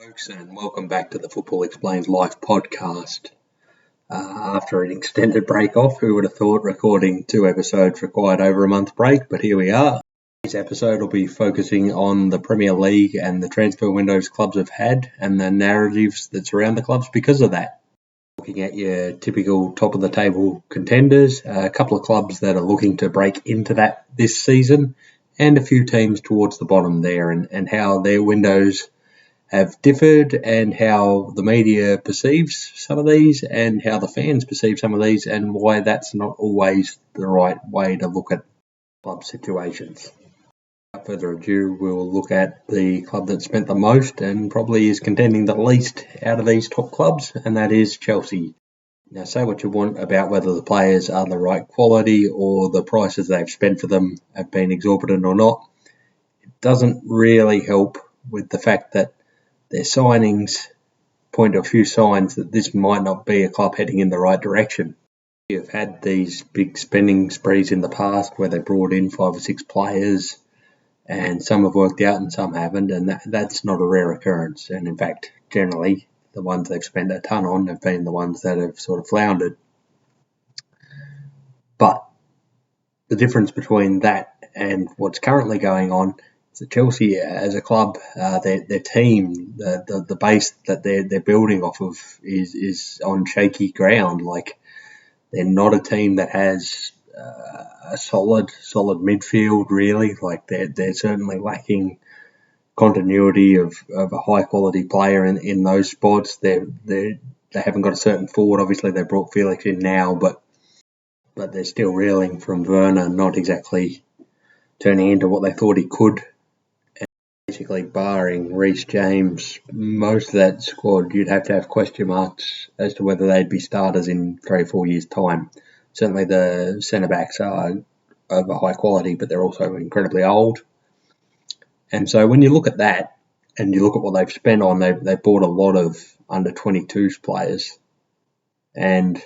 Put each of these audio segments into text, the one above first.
Folks, and welcome back to the Football Explained Life podcast. After an extended break off, who would have thought recording 2 episodes required over a month break, but here we are. This episode will be focusing on the Premier League and the transfer windows clubs have had and the narratives that surround the clubs because of that. Looking at your typical top of the table contenders, a couple of clubs that are looking to break into that this season, and a few teams towards the bottom there and how their windows have differed and how the media perceives some of these and how the fans perceive some of these and why that's not always the right way to look at club situations. Without further ado, we'll look at the club that spent the most and probably is contending the least out of these top clubs, and that is Chelsea. Now, say what you want about whether the players are the right quality or the prices they've spent for them have been exorbitant or not. It doesn't really help with the fact that their signings point to a few signs that this might not be a club heading in the right direction. You've had these big spending sprees in the past where they brought in 5 or 6 players and some have worked out and some haven't, and that's not a rare occurrence. And in fact, generally, the ones they've spent a ton on have been the ones that have sort of floundered. But the difference between that and what's currently going on, so Chelsea as a club, their team, the base that they're building off of is on shaky ground. Like, they're not a team that has a solid midfield really. Like, they're certainly lacking continuity of a high quality player in those spots. They haven't got a certain forward. Obviously, they brought Felix in now, but they're still reeling from Werner not exactly turning into what they thought he could. Basically, barring Reece James, most of that squad, you'd have to have question marks as to whether they'd be starters in 3 or 4 years' time. Certainly the centre-backs are of a high quality, but they're also incredibly old. And so when you look at that, and you look at what they've spent on, they bought a lot of under-22s players. And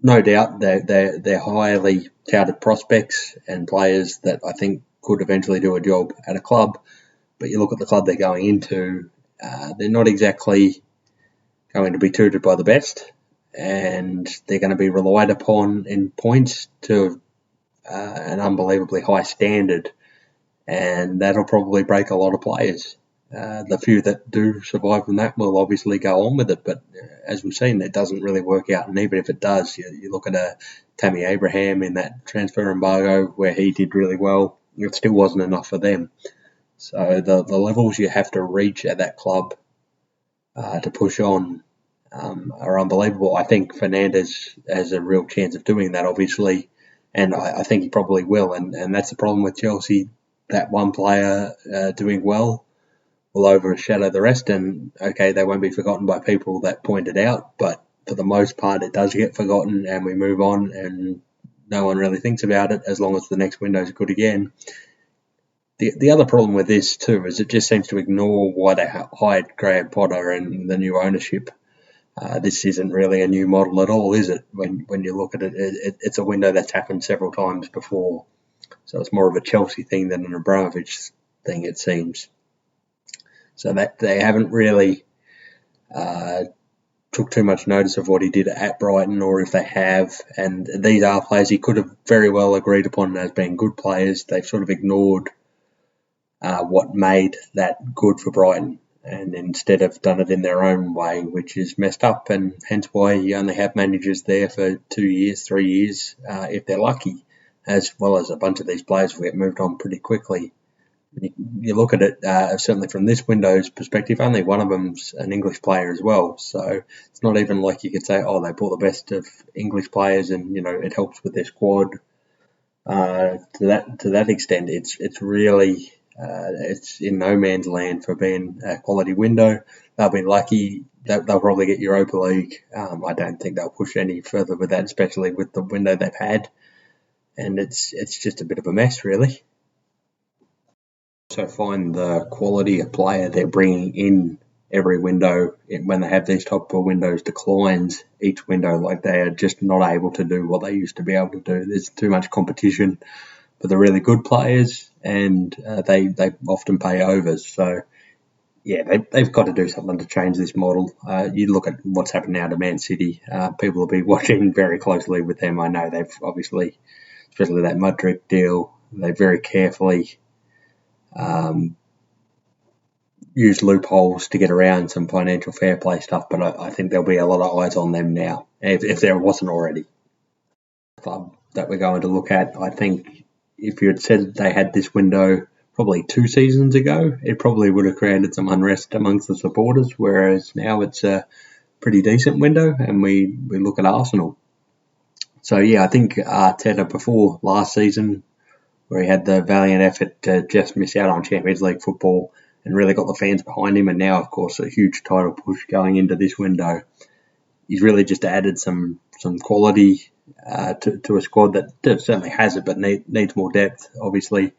no doubt they're highly touted prospects and players that I think could eventually do a job at a club. But you look at the club they're going into, they're not exactly going to be tutored by the best, and they're going to be relied upon in points to an unbelievably high standard, and that'll probably break a lot of players. The few that do survive from that will obviously go on with it, but as we've seen, it doesn't really work out. And even if it does, you look at Tammy Abraham in that transfer embargo where he did really well, it still wasn't enough for them. So the levels you have to reach at that club to push on are unbelievable. I think Fernandes has a real chance of doing that, obviously, and I think he probably will. And that's the problem with Chelsea. That one player doing well will overshadow the rest. And, okay, they won't be forgotten by people that point it out, but for the most part it does get forgotten and we move on and no one really thinks about it as long as the next window is good again. The other problem with this too is it just seems to ignore why they hired Graham Potter and the new ownership. This isn't really a new model at all, is it? When you look at it, it's a window that's happened several times before. So it's more of a Chelsea thing than an Abramovich thing, it seems. So that they haven't really took too much notice of what he did at Brighton, or if they have, and these are players he could have very well agreed upon as being good players. They've sort of ignored what made that good for Brighton, and instead have done it in their own way, which is messed up, and hence why you only have managers there for 2 years, 3 years, if they're lucky, as well as a bunch of these players will get moved on pretty quickly. You look at it, certainly from this window's perspective, only one of them's an English player as well, so it's not even like you could say, oh, they bought the best of English players and, it helps with their squad. To that extent, it's really... it's in no man's land for being a quality window. They'll be lucky. They'll probably get Europa League. I don't think they'll push any further with that, especially with the window they've had. And it's just a bit of a mess, really. So find the quality of player they're bringing in every window when they have these top 4 windows declines each window. Like, they are just not able to do what they used to be able to do. There's too much competition for the really good players, and they often pay overs. So yeah, they've got to do something to change this model. You look at what's happened now to Man City. People will be watching very closely with them. I know they've obviously, especially that Mudryk deal, they very carefully um, use loopholes to get around some financial fair play stuff. But I think there'll be a lot of eyes on them now, if there wasn't already. Club that we're going to look at, I think if you had said they had this window probably 2 seasons ago, it probably would have created some unrest amongst the supporters, whereas now it's a pretty decent window, and we look at Arsenal. So, yeah, I think Arteta before last season, where he had the valiant effort to just miss out on Champions League football and really got the fans behind him, and now, of course, a huge title push going into this window. He's really just added some quality to a squad that certainly has it, but needs more depth, obviously.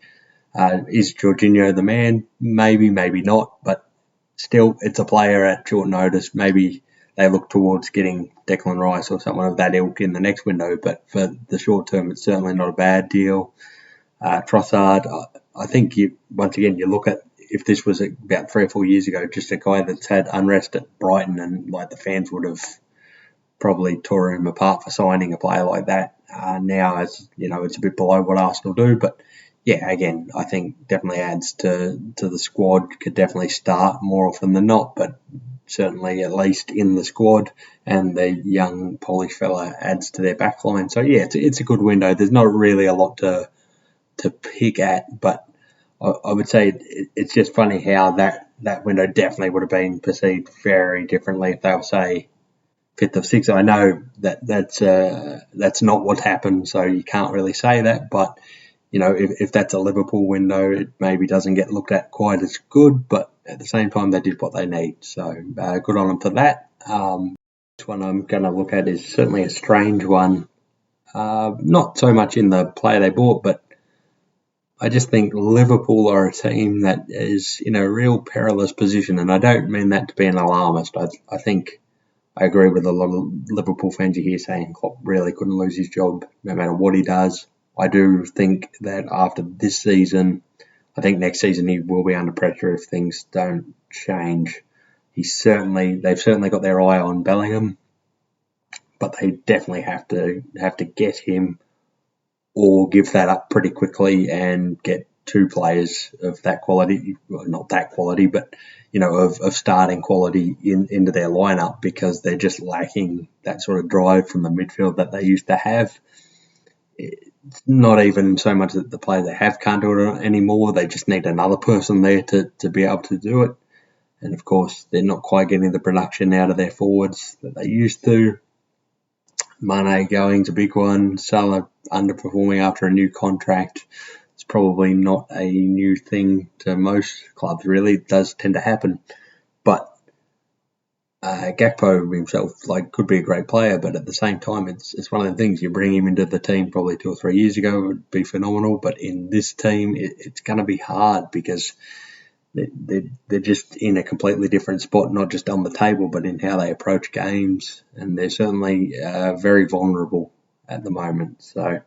Is Jorginho the man? Maybe, maybe not, but still, it's a player at short notice. Maybe they look towards getting Declan Rice or someone of that ilk in the next window, but for the short term, it's certainly not a bad deal. Trossard, I think once again, you look at if this was about 3 or 4 years ago, just a guy that's had unrest at Brighton, and like the fans would have probably tore him apart for signing a player like that. Now, as you know, it's a bit below what Arsenal do, but yeah, again, I think definitely adds to the squad. Could definitely start more often than not, but certainly at least in the squad. And the young Polish fella adds to their backline. So yeah, it's a good window. There's not really a lot to pick at, but I would say it's just funny how that window definitely would have been perceived very differently if they were, say, 5th or 6th. I know that's not what happened, so you can't really say that. But you know, if that's a Liverpool window, it maybe doesn't get looked at quite as good. But at the same time, they did what they need, so good on them for that. This one I'm going to look at is certainly a strange one. Not so much in the player they bought, but I just think Liverpool are a team that is in a real perilous position, and I don't mean that to be an alarmist. I think I agree with a lot of Liverpool fans you hear saying Klopp really couldn't lose his job no matter what he does. I do think that after this season, I think next season he will be under pressure if things don't change. They've certainly got their eye on Bellingham, but they definitely have to get him or give that up pretty quickly and get 2 players of that quality, well, not that quality, but you know, of starting quality into their lineup, because they're just lacking that sort of drive from the midfield that they used to have. It's not even so much that the player they have can't do it anymore. They just need another person there to be able to do it. And of course, they're not quite getting the production out of their forwards that they used to. Mane going's a big one. Salah underperforming after a new contract. It's probably not a new thing to most clubs, really. It does tend to happen. But Gakpo himself could be a great player, but at the same time, it's one of the things. You bring him into the team probably 2 or 3 years ago, it would be phenomenal. But in this team, it's going to be hard because they're just in a completely different spot, not just on the table, but in how they approach games. And they're certainly very vulnerable at the moment. So,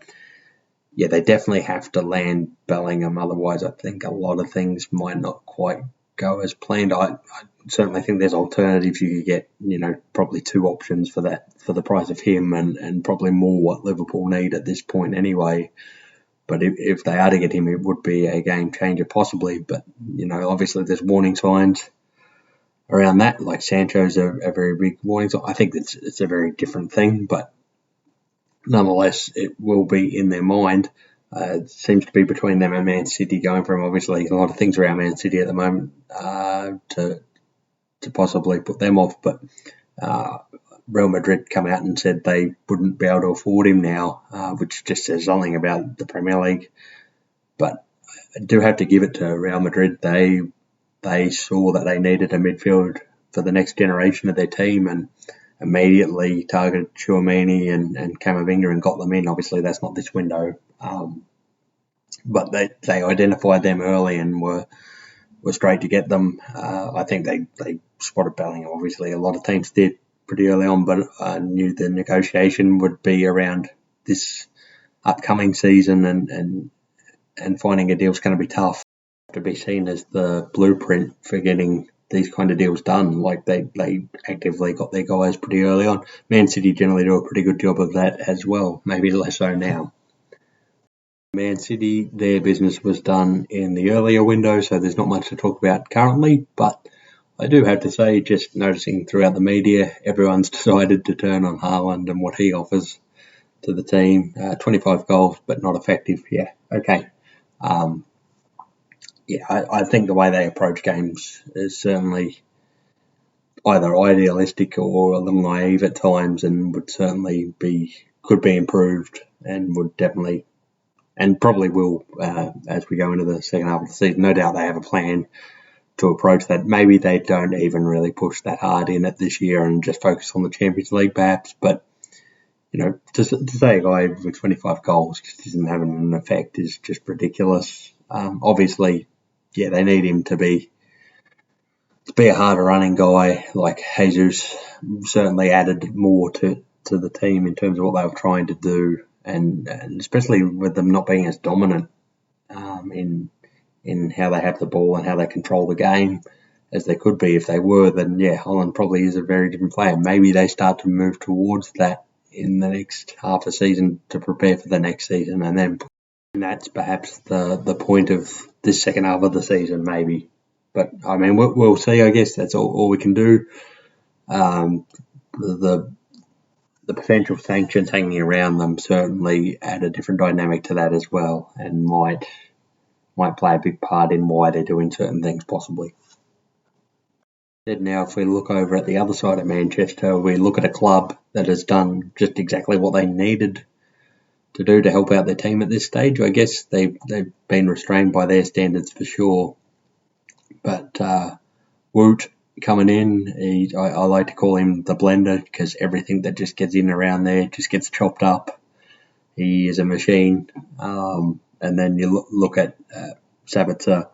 yeah, they definitely have to land Bellingham. Otherwise, I think a lot of things might not quite go as planned. I certainly think there's alternatives you could get, you know, probably 2 options for the price of him, and probably more what Liverpool need at this point anyway. But if they are to get him, it would be a game changer possibly. But, you know, obviously there's warning signs around that. Like Sancho's a very big warning sign. I think it's a very different thing, but nonetheless, it will be in their mind. It seems to be between them and Man City, going from obviously a lot of things around Man City at the moment to possibly put them off. But Real Madrid come out and said they wouldn't be able to afford him now, which just says something about the Premier League. But I do have to give it to Real Madrid. They saw that they needed a midfield for the next generation of their team, and immediately targeted Tchouaméni and Camavinga and got them in. Obviously, that's not this window, but they identified them early and were straight to get them. I think they spotted Bellingham. Obviously, a lot of teams did pretty early on, but I knew the negotiation would be around this upcoming season, and finding a deal is going to be tough. To be seen as the blueprint for getting these kind of deals done. Like they actively got their guys pretty early on. Man City generally do a pretty good job of that as well, maybe less so now. Man City, their business was done in the earlier window, so there's not much to talk about currently, but I do have to say, just noticing throughout the media, everyone's decided to turn on Haaland and what he offers to the team. 25 goals, but not effective. Yeah, okay. I think the way they approach games is certainly either idealistic or a little naive at times, and could be improved, and would definitely, and probably will, as we go into the second half of the season. No doubt they have a plan to approach that. Maybe they don't even really push that hard in it this year and just focus on the Champions League perhaps, but to say a guy with 25 goals just isn't having an effect is just ridiculous. Obviously, they need him to be a harder running guy. Like Jesus certainly added more to the team in terms of what they were trying to do, and especially with them not being as dominant in how they have the ball and how they control the game as they could be. If they were, then Haaland probably is a very different player. Maybe they start to move towards that in the next half a season to prepare for the next season, and that's perhaps the point of this second half of the season, maybe. But I mean, we'll see. I guess that's all we can do. The potential sanctions hanging around them certainly add a different dynamic to that as well, and might play a big part in why they're doing certain things, possibly. Now, if we look over at the other side of Manchester, we look at a club that has done just exactly what they needed to do to help out their team at this stage. I guess they've been restrained by their standards for sure. But Wout coming in, I like to call him the blender, because everything that just gets in around there just gets chopped up. He is a machine. And then you look at Sabitzer.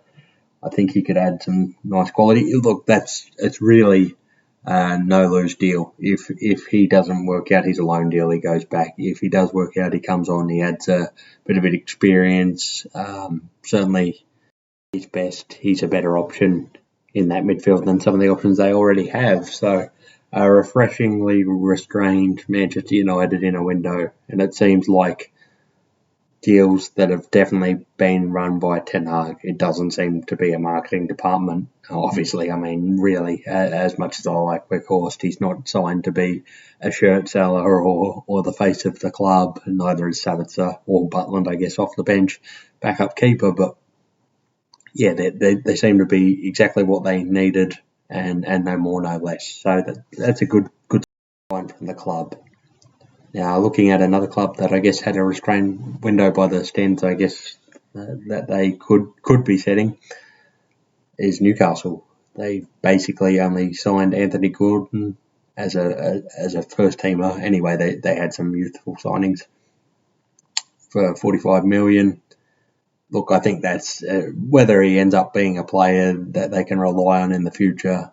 I think he could add some nice quality. Look, it's really a no-lose deal. If he doesn't work out, he's a loan deal. He goes back. If he does work out, he comes on. He adds a bit of experience. Certainly, he's best. He's a better option in that midfield than some of the options they already have. So, a refreshingly restrained Manchester United in a window, and it seems like deals that have definitely been run by Ten Hag. It doesn't seem to be a marketing department. Obviously, I mean, really, as much as I like Weghorst, he's not signed to be a shirt seller or the face of the club, and neither is Sabitzer or Butland, I guess, off the bench, backup keeper. But they seem to be exactly what they needed, and no more, no less. So that's a good sign from the club. Now, looking at another club that I guess had a restrained window by the standards, I guess, that they could be setting, is Newcastle. They basically only signed Anthony Gordon as a first teamer. Anyway, they had some youthful signings for 45 million. Look, I think that's whether he ends up being a player that they can rely on in the future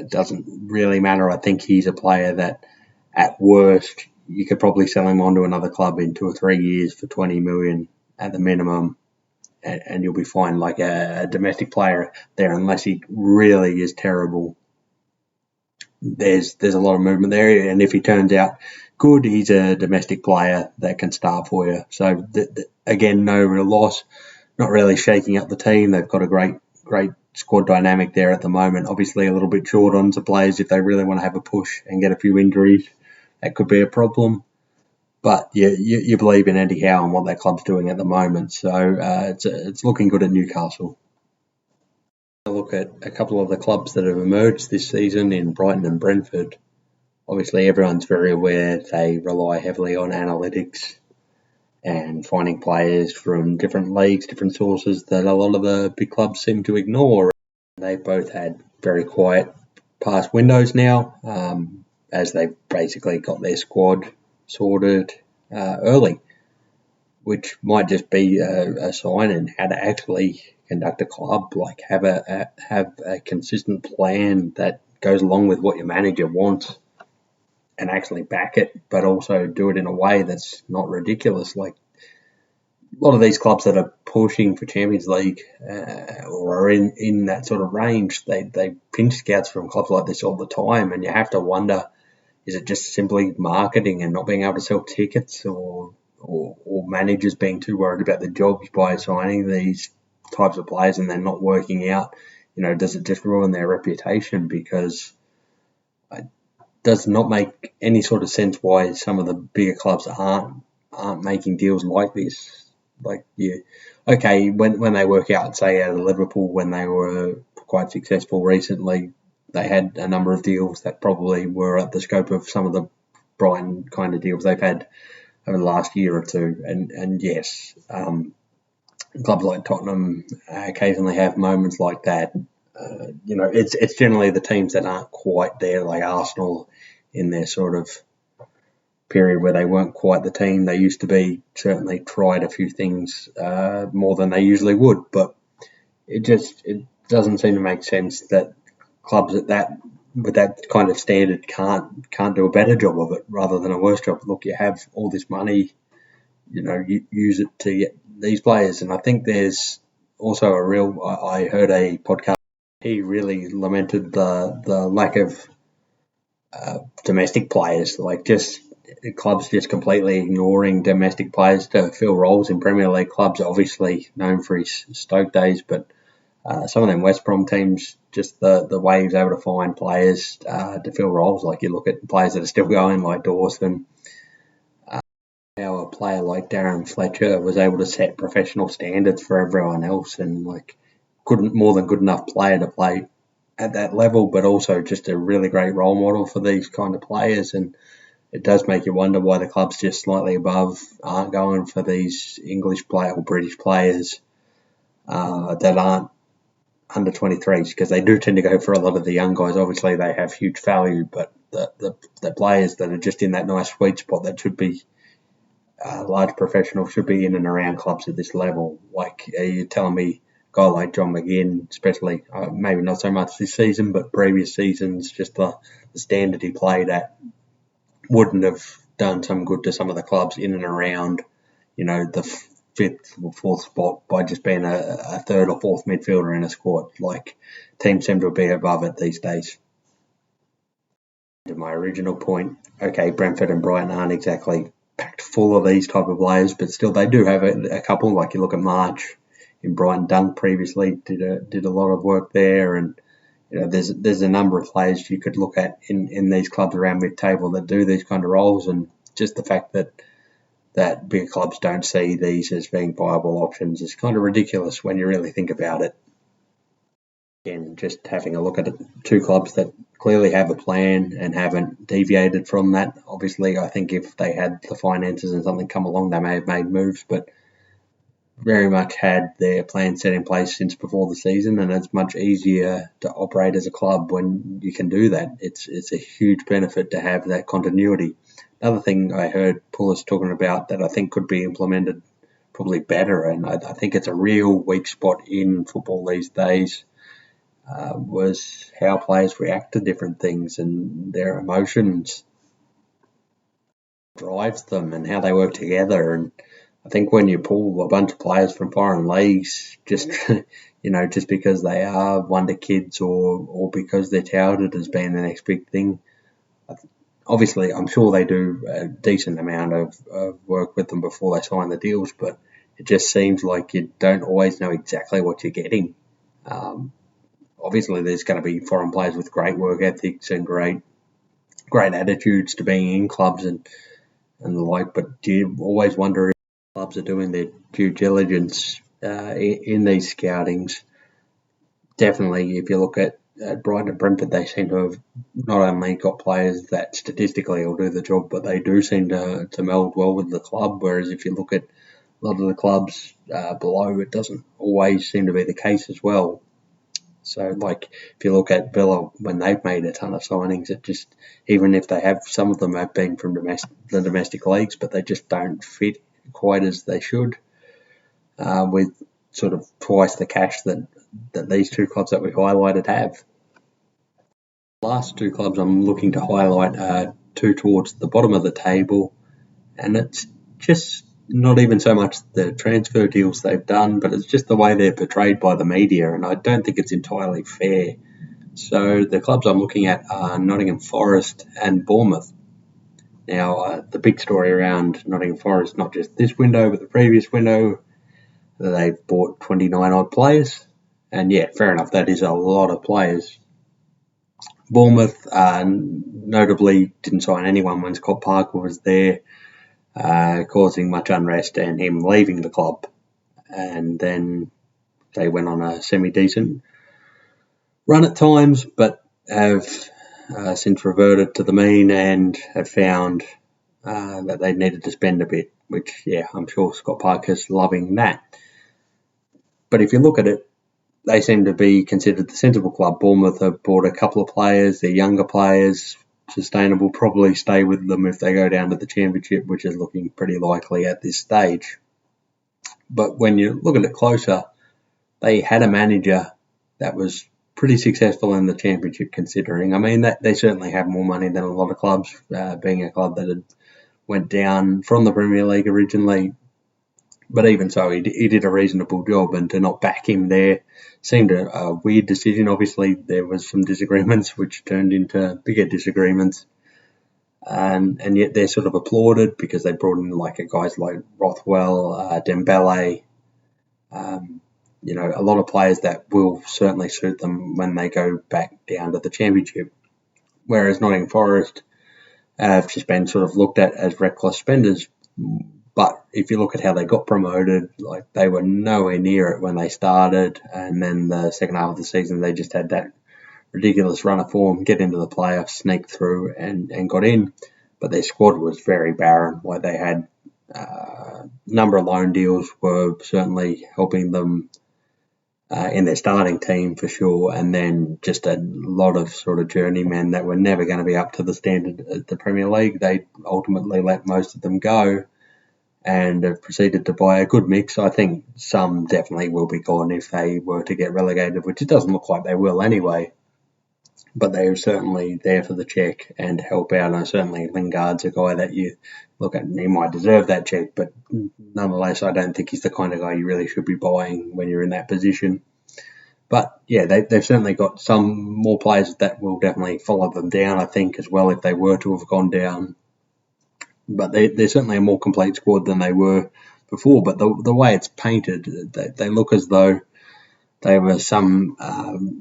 doesn't really matter. I think he's a player that, at worst, you could probably sell him on to another club in 2 or 3 years for 20 million at the minimum, and you'll be fine. Like a domestic player there, unless he really is terrible, there's a lot of movement there. And if he turns out good, he's a domestic player that can start for you. So again, no real loss. Not really shaking up the team. They've got a great squad dynamic there at the moment. Obviously, a little bit short on some players if they really want to have a push and get a few injuries. That could be a problem. But you believe in Eddie Howe and what that club's doing at the moment. So it's looking good at Newcastle. Look at a couple of the clubs that have emerged this season in Brighton and Brentford. Obviously, everyone's very aware they rely heavily on analytics and finding players from different leagues, different sources that a lot of the big clubs seem to ignore. They've both had very quiet past windows now, as they've basically got their squad sorted early, which might just be a sign in how to actually conduct a club. Like have a consistent plan that goes along with what your manager wants, and actually back it, but also do it in a way that's not ridiculous. Like, a lot of these clubs that are pushing for Champions League or are in that sort of range, they pinch scouts from clubs like this all the time, and you have to wonder, is it just simply marketing and not being able to sell tickets, or managers being too worried about the jobs by signing these types of players and then not working out? Does it just ruin their reputation? Because it does not make any sort of sense why some of the bigger clubs aren't making deals like this. Like, okay, when they work out, say, out of Liverpool, when they were quite successful recently, they had a number of deals that probably were at the scope of some of the Brighton kind of deals they've had over the last year or two. And yes, clubs like Tottenham occasionally have moments like that. It's generally the teams that aren't quite there, like Arsenal, in their sort of period where they weren't quite the team they used to be. Certainly tried a few things more than they usually would, but it doesn't seem to make sense that clubs with that kind of standard can't do a better job of it rather than a worse job. Look, you have all this money, you use it to get these players, and I think there's also a real. I heard a podcast. He really lamented the lack of domestic players, like just clubs just completely ignoring domestic players to fill roles in Premier League clubs. Obviously known for his Stoke days, but some of them West Brom teams, just the way he was able to find players to fill roles. Like, you look at players that are still going, like Dawson. How a player like Darren Fletcher was able to set professional standards for everyone else, and like couldn't more than good enough player to play at that level, but also just a really great role model for these kind of players. And it does make you wonder why the clubs just slightly above aren't going for these English player or British players that aren't under 23s, because they do tend to go for a lot of the young guys. Obviously, they have huge value, but the players that are just in that nice sweet spot that should be large professionals should be in and around clubs at this level. Like, you're telling me a guy like John McGinn, especially, maybe not so much this season, but previous seasons, just the standard he played at wouldn't have done some good to some of the clubs in and around, the fifth or fourth spot by just being a third or fourth midfielder in a squad. Like, teams seem to be above it these days. To my original point, okay, Brentford and Brighton aren't exactly packed full of these type of players, but still they do have a couple. Like, you look at March in Brighton. Dunk previously did a lot of work there, and there's a number of players you could look at in these clubs around mid-table that do these kind of roles, and just the fact that bigger clubs don't see these as being viable options is kind of ridiculous when you really think about it. Again, just having a look at two clubs that clearly have a plan and haven't deviated from that. Obviously, I think if they had the finances and something come along, they may have made moves, but very much had their plan set in place since before the season, and it's much easier to operate as a club when you can do that. It's a huge benefit to have that continuity. Another thing I heard Pulis talking about that I think could be implemented probably better, and I think it's a real weak spot in football these days, was how players react to different things and their emotions drives them and how they work together. And I think when you pull a bunch of players from foreign leagues, just just because they are wonder kids or because they're touted as being the next big thing, obviously I'm sure they do a decent amount of work with them before they sign the deals, but it just seems like you don't always know exactly what you're getting. Obviously, there's going to be foreign players with great work ethics and great attitudes to being in clubs and the like, but do you always wonder if clubs are doing their due diligence in these scoutings? Definitely, if you look at Brighton and Brentford, they seem to have not only got players that statistically will do the job, but they do seem to meld well with the club, whereas if you look at a lot of the clubs below, it doesn't always seem to be the case as well. So, like, if you look at Villa, when they've made a ton of signings, it just, even if they have, some of them have been from the domestic leagues, but they just don't fit quite as they should, with sort of twice the cash that these two clubs that we've highlighted have. The last two clubs I'm looking to highlight are two towards the bottom of the table, and it's just not even so much the transfer deals they've done, but it's just the way they're portrayed by the media, and I don't think it's entirely fair. So the clubs I'm looking at are Nottingham Forest and Bournemouth. Now, the big story around Nottingham Forest, not just this window, but the previous window, they've bought 29 odd players. And yeah, fair enough, that is a lot of players. Bournemouth notably didn't sign anyone when Scott Parker was there, causing much unrest and him leaving the club. And then they went on a semi-decent run at times, but have since reverted to the mean and have found that they needed to spend a bit, which, yeah, I'm sure Scott Parker's loving that. But if you look at it, they seem to be considered the sensible club. Bournemouth have bought a couple of players, they're younger players, sustainable, probably stay with them if they go down to the Championship, which is looking pretty likely at this stage. But when you look at it closer, they had a manager that was pretty successful in the Championship, considering. I mean, that they certainly have more money than a lot of clubs, being a club that had went down from the Premier League originally. But even so, he did a reasonable job, and to not back him there seemed a weird decision. Obviously, there was some disagreements which turned into bigger disagreements, and yet they're sort of applauded because they brought in guys like Rothwell, Dembele, a lot of players that will certainly suit them when they go back down to the Championship. Whereas Nottingham Forest have just been sort of looked at as reckless spenders. But if you look at how they got promoted, they were nowhere near it when they started, and then the second half of the season they just had that ridiculous run of form, get into the playoffs, sneak through, and got in. But their squad was very barren. They had a number of loan deals were certainly helping them in their starting team for sure, and then just a lot of sort of journeymen that were never going to be up to the standard of the Premier League. They ultimately let most of them go and have proceeded to buy a good mix. I think some definitely will be gone if they were to get relegated, which it doesn't look like they will anyway. But they're certainly there for the check and help out. And certainly Lingard's a guy that you look at and he might deserve that check, but nonetheless, I don't think he's the kind of guy you really should be buying when you're in that position. But yeah, they've certainly got some more players that will definitely follow them down, I think, as well, if they were to have gone down. But they're certainly a more complete squad than they were before. But the way it's painted, they look as though they were some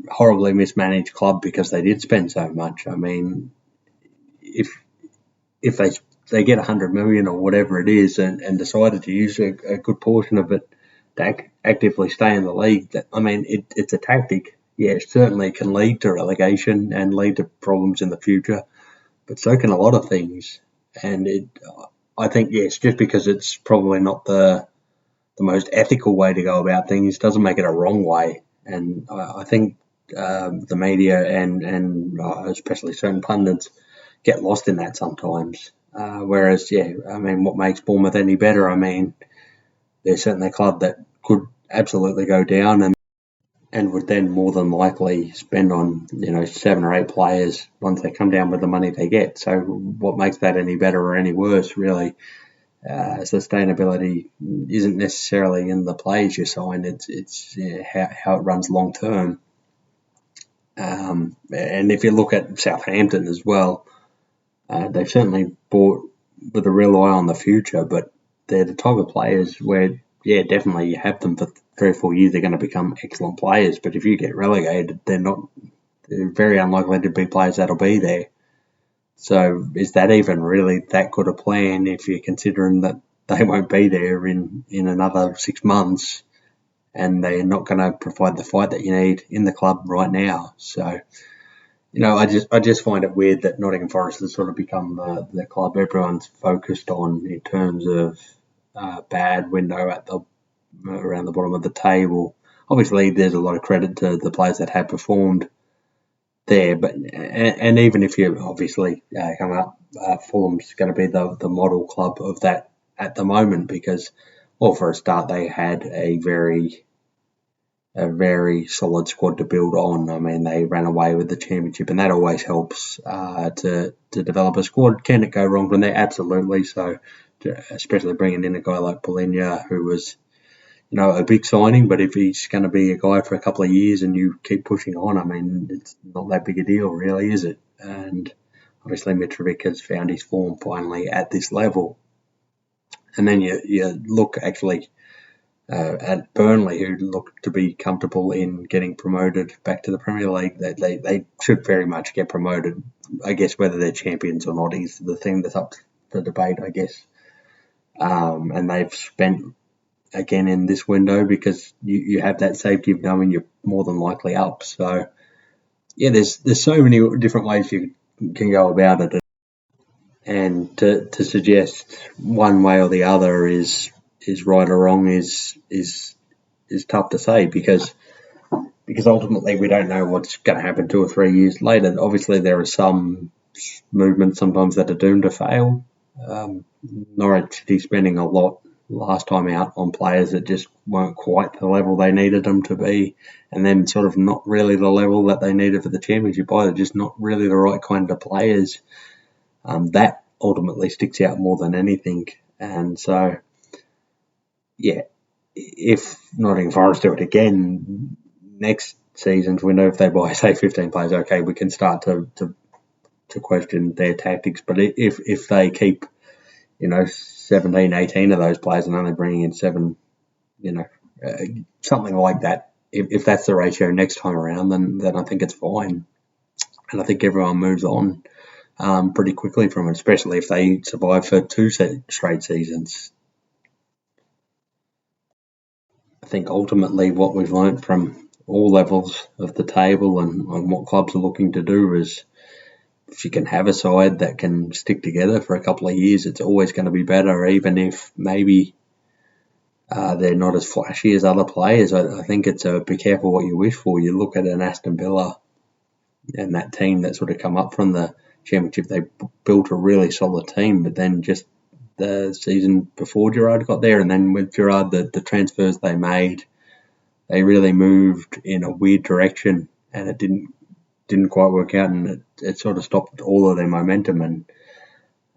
horribly mismanaged club because they did spend so much. I mean, if they get 100 million or whatever it is and decided to use a good portion of it to actively stay in the league, it's a tactic. Yeah, it certainly can lead to relegation and lead to problems in the future, but so can a lot of things. And I think, yes, just because it's probably not the most ethical way to go about things doesn't make it a wrong way. And I think the media and especially certain pundits get lost in that sometimes. Whereas, what makes Bournemouth any better? They're certainly a club that could absolutely go down and would then more than likely spend on 7 or 8 players once they come down with the money they get. So what makes that any better or any worse, really? Sustainability isn't necessarily in the players you sign, it's how it runs long term. And if you look at Southampton as well, they've certainly bought with a real eye on the future, but they're the type of players where, yeah, definitely you have them for 3 or 4 years, they're going to become excellent players. But if you get relegated, they're very unlikely to be players that'll be there. So is that even really that good a plan if you're considering that they won't be there in another 6 months and they're not going to provide the fight that you need in the club right now? So, I just find it weird that Nottingham Forest has sort of become the club everyone's focused on in terms of bad window around the bottom of the table. Obviously, there's a lot of credit to the players that have performed there, but and even if you obviously come up, Fulham's going to be the model club of that at the moment because, well, for a start, they had a very solid squad to build on. They ran away with the Championship, and that always helps to develop a squad. Can it go wrong from there? Absolutely. So especially bringing in a guy like Polinia, who was, a big signing, but if he's going to be a guy for a couple of years and you keep pushing on, I mean, it's not that big a deal, really, is it? And obviously Mitrovic has found his form finally at this level. And then you look actually at Burnley, who look to be comfortable in getting promoted back to the Premier League. They should very much get promoted. I guess whether they're champions or not is the thing that's up for debate, I guess. And they've spent, again, in this window, because you have that safety of knowing you're more than likely up. So, yeah, there's so many different ways you can go about it. And to suggest one way or the other is right or wrong is tough to say, because ultimately we don't know what's going to happen 2 or 3 years later. Obviously, there are some movements sometimes that are doomed to fail. Norwich City spending a lot last time out on players that just weren't quite the level they needed them to be, and then sort of not really the level that they needed for the championship either, just not really the right kind of players. That ultimately sticks out more than anything. And so, yeah, if Nottingham Forest do it again next season's window, if they buy, say, 15 players, okay, we can start to question their tactics. But if they keep, 17, 18 of those players and only bringing in 7, something like that, if that's the ratio next time around, then I think it's fine. And I think everyone moves on pretty quickly from it, especially if they survive for 2 straight seasons. I think ultimately what we've learnt from all levels of the table and what clubs are looking to do is, if you can have a side that can stick together for a couple of years, it's always going to be better, even if maybe they're not as flashy as other players. I think it's be careful what you wish for. You look at an Aston Villa and that team that sort of come up from the Championship, they built a really solid team, but then just the season before Gerrard got there, and then with Gerrard, the transfers they made, they really moved in a weird direction, and it didn't quite work out, and it sort of stopped all of their momentum. And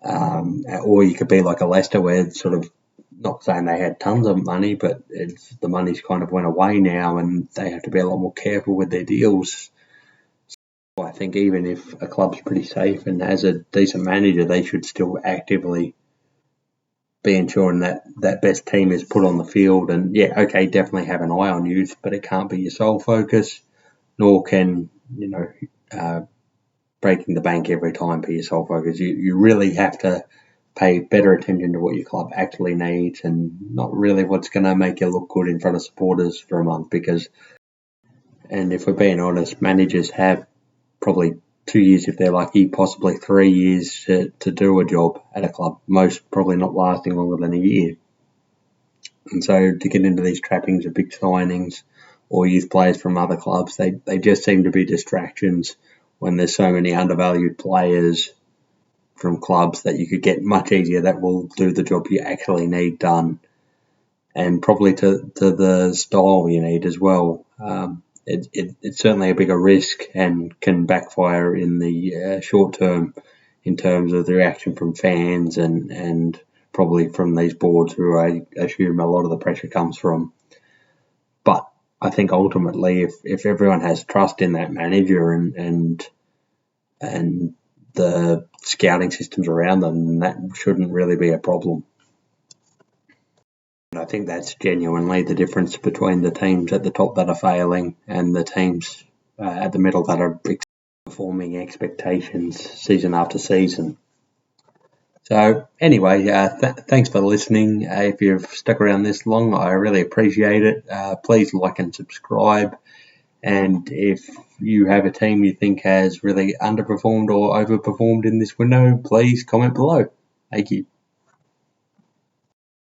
or you could be like a Leicester, where it's sort of, not saying they had tons of money, but the money's kind of went away now, and they have to be a lot more careful with their deals. So I think even if a club's pretty safe and has a decent manager, they should still actively be ensuring that best team is put on the field. And yeah, okay, definitely have an eye on youth, but it can't be your sole focus, nor can, breaking the bank every time be your sole focus. You really have to pay better attention to what your club actually needs, and not really what's going to make you look good in front of supporters for a month. And if we're being honest, managers have probably 2 years, if they're lucky, possibly 3 years to do a job at a club, most probably not lasting longer than a year. And so to get into these trappings of big signings or youth players from other clubs, they just seem to be distractions when there's so many undervalued players from clubs that you could get much easier that will do the job you actually need done, and probably to the style you need as well. It's certainly a bigger risk and can backfire in the short term in terms of the reaction from fans and probably from these boards, who I assume a lot of the pressure comes from. But I think ultimately, if everyone has trust in that manager and the scouting systems around them, that shouldn't really be a problem. I think that's genuinely the difference between the teams at the top that are failing and the teams at the middle that are performing expectations season after season. So anyway, thanks for listening. If you've stuck around this long, I really appreciate it. Please like and subscribe. And if you have a team you think has really underperformed or overperformed in this window, please comment below. Thank you.